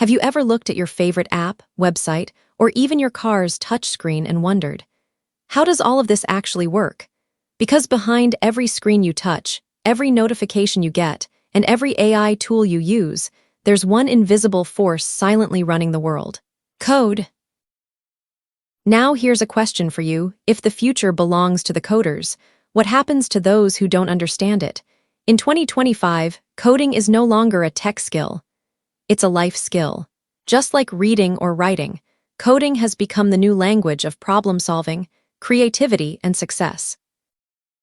Have you ever looked at your favorite app, website, or even your car's touchscreen and wondered, how does all of this actually work? Because behind every screen you touch, every notification you get, and every AI tool you use, there's one invisible force silently running the world: code. Now here's a question for you. If the future belongs to the coders, what happens to those who don't understand it? In 2025, coding is no longer a tech skill. It's a life skill. Just like reading or writing, coding has become the new language of problem-solving, creativity, and success.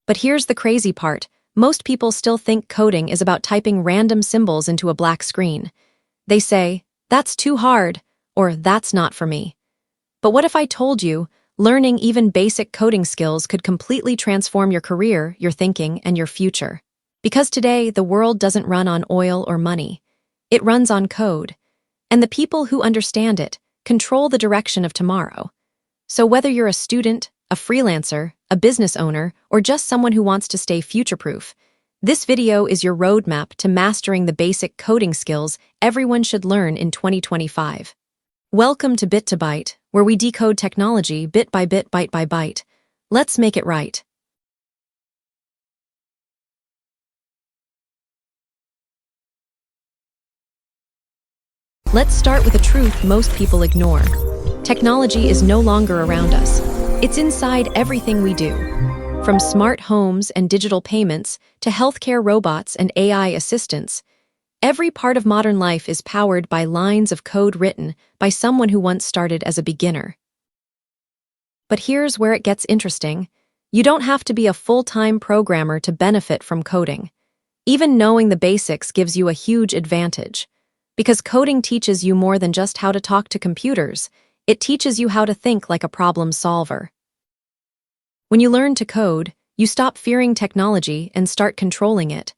But here's the crazy part. Most people still think coding is about typing random symbols into a black screen. They say, "That's too hard," or "That's not for me." But what if I told you, learning even basic coding skills could completely transform your career, your thinking, and your future? Because today, the world doesn't run on oil or money. It runs on code. And the people who understand it control the direction of tomorrow. So whether you're a student, a freelancer, a business owner, or just someone who wants to stay future-proof, this video is your roadmap to mastering the basic coding skills everyone should learn in 2025. Welcome to Bit to Byte, where we decode technology bit by bit, byte by byte. Let's make it right. Let's start with a truth most people ignore. Technology is no longer around us. It's inside everything we do. From smart homes and digital payments to healthcare robots and AI assistants, every part of modern life is powered by lines of code written by someone who once started as a beginner. But here's where it gets interesting. You don't have to be a full-time programmer to benefit from coding. Even knowing the basics gives you a huge advantage. Because coding teaches you more than just how to talk to computers. It teaches you how to think like a problem solver. When you learn to code, you stop fearing technology and start controlling it.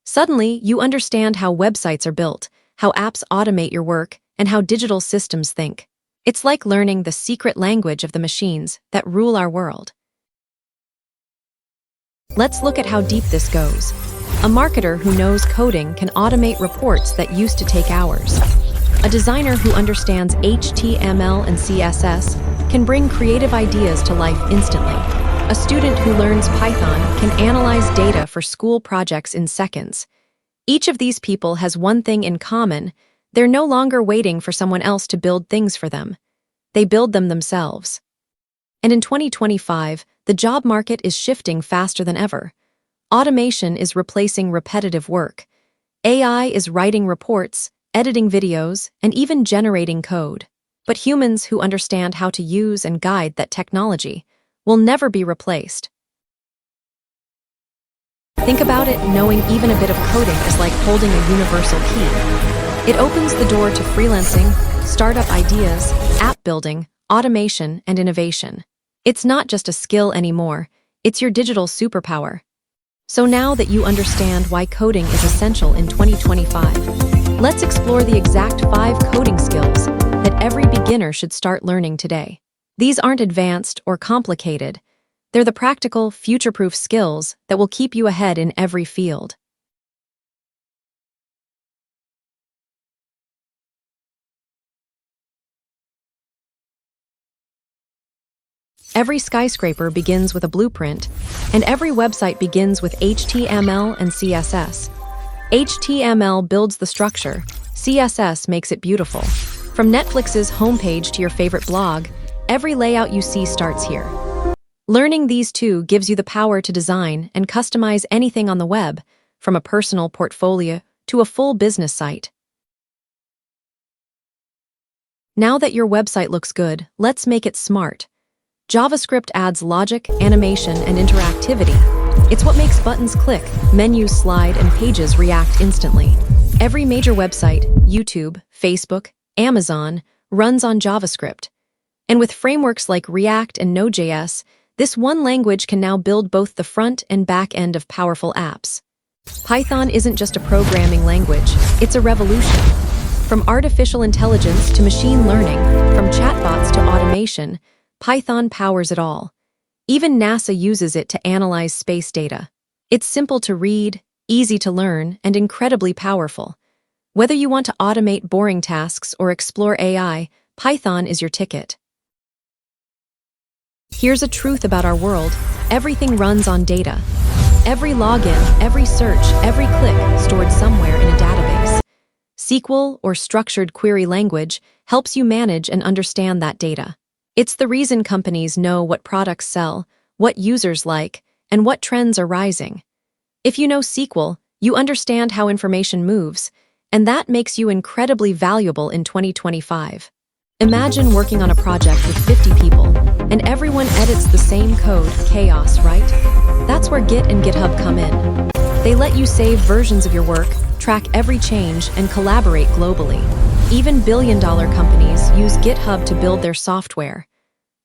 Suddenly, you understand how websites are built, how apps automate your work, and how digital systems think. It's like learning the secret language of the machines that rule our world. Let's look at how deep this goes. A marketer who knows coding can automate reports that used to take hours. A designer who understands HTML and CSS can bring creative ideas to life instantly. A student who learns Python can analyze data for school projects in seconds. Each of these people has one thing in common: they're no longer waiting for someone else to build things for them. They build them themselves. And in 2025, the job market is shifting faster than ever. Automation is replacing repetitive work. AI is writing reports, editing videos, and even generating code. But humans who understand how to use and guide that technology will never be replaced. Think about it, knowing even a bit of coding is like holding a universal key. It opens the door to freelancing, startup ideas, app building, automation, and innovation. It's not just a skill anymore, it's your digital superpower. So now that you understand why coding is essential in 2025, let's explore the exact 5 coding skills that every beginner should start learning today. These aren't advanced or complicated. They're the practical, future-proof skills that will keep you ahead in every field. Every skyscraper begins with a blueprint, and every website begins with HTML and CSS. HTML builds the structure, CSS makes it beautiful. From Netflix's homepage to your favorite blog, every layout you see starts here. Learning these two gives you the power to design and customize anything on the web, from a personal portfolio to a full business site. Now that your website looks good, let's make it smart. JavaScript adds logic, animation, and interactivity. It's what makes buttons click, menus slide, and pages react instantly. Every major website, YouTube, Facebook, Amazon, runs on JavaScript. And with frameworks like React and Node.js, this one language can now build both the front and back end of powerful apps. Python isn't just a programming language, it's a revolution. From artificial intelligence to machine learning, from chatbots to automation, Python powers it all. Even NASA uses it to analyze space data. It's simple to read, easy to learn, and incredibly powerful. Whether you want to automate boring tasks or explore AI, Python is your ticket. Here's a truth about our world: everything runs on data. Every login, every search, every click stored somewhere in a database. SQL, or structured query language, helps you manage and understand that data. It's the reason companies know what products sell, what users like, and what trends are rising. If you know SQL, you understand how information moves, and that makes you incredibly valuable in 2025. Imagine working on a project with 50 people, and everyone edits the same code. Chaos, right? That's where Git and GitHub come in. They let you save versions of your work, track every change, and collaborate globally. Even billion-dollar companies use GitHub to build their software.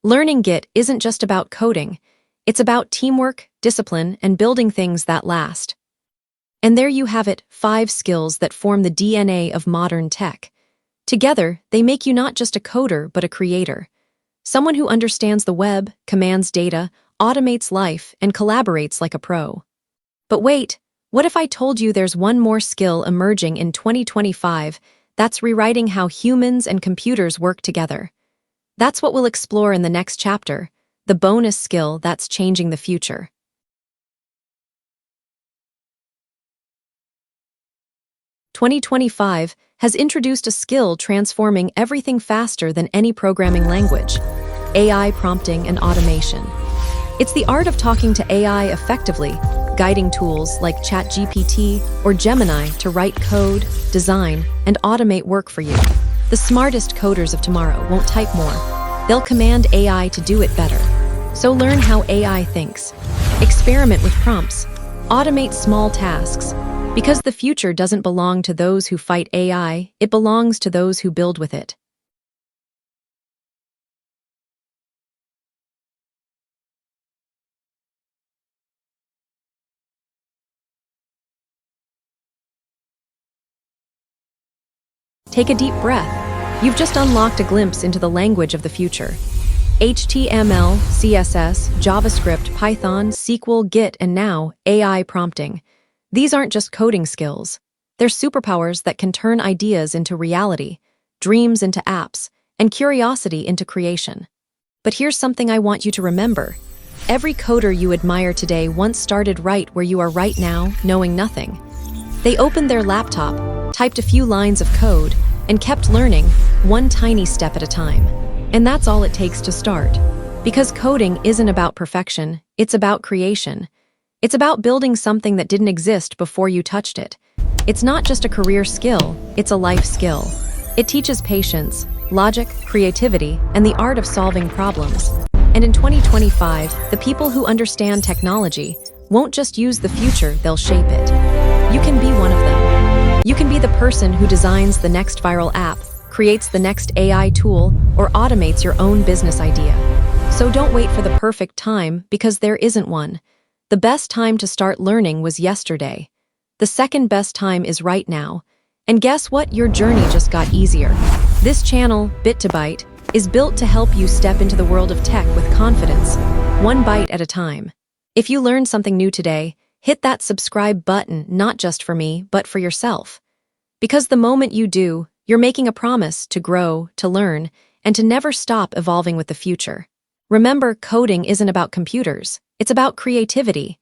Learning Git isn't just about coding. It's about teamwork, discipline, and building things that last. And there you have it, 5 skills that form the DNA of modern tech. Together, they make you not just a coder, but a creator. Someone who understands the web, commands data, automates life, and collaborates like a pro. But wait, what if I told you there's one more skill emerging in 2025 that's rewriting how humans and computers work together? That's what we'll explore in the next chapter, the bonus skill that's changing the future. "2025 has introduced a skill transforming everything faster than any programming language: AI prompting and automation. It's the art of talking to AI effectively, guiding tools like ChatGPT or Gemini to write code, design, and automate work for you. The smartest coders of tomorrow won't type more. They'll command AI to do it better. So learn how AI thinks. Experiment with prompts. Automate small tasks. Because the future doesn't belong to those who fight AI, it belongs to those who build with it. Take a deep breath. You've just unlocked a glimpse into the language of the future. HTML, CSS, JavaScript, Python, SQL, Git, and now AI prompting. These aren't just coding skills. They're superpowers that can turn ideas into reality, dreams into apps, and curiosity into creation. But here's something I want you to remember. Every coder you admire today once started right where you are right now, knowing nothing. They opened their laptop, typed a few lines of code, and kept learning, one tiny step at a time. And that's all it takes to start. Because coding isn't about perfection, it's about creation. It's about building something that didn't exist before you touched it. It's not just a career skill, it's a life skill. It teaches patience, logic, creativity, and the art of solving problems. And in 2025, the people who understand technology won't just use the future, they'll shape it. You can be one of them. You can be the person who designs the next viral app, creates the next AI tool, or automates your own business idea. So don't wait for the perfect time, because there isn't one. The best time to start learning was yesterday. The second best time is right now. And guess what? Your journey just got easier. This channel, Bit to Byte, is built to help you step into the world of tech with confidence, one byte at a time. If you learned something new today, hit that subscribe button, not just for me, but for yourself. Because the moment you do, you're making a promise to grow, to learn, and to never stop evolving with the future. Remember, coding isn't about computers, it's about creativity.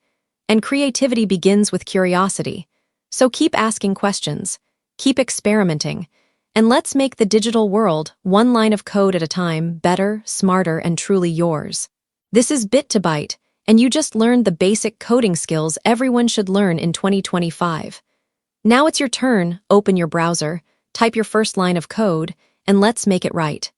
And creativity begins with curiosity. So keep asking questions, keep experimenting, and let's make the digital world, one line of code at a time, better, smarter, and truly yours. This is Bit to Byte, and you just learned the basic coding skills everyone should learn in 2025. Now it's your turn. Open your browser, type your first line of code, and let's make it right.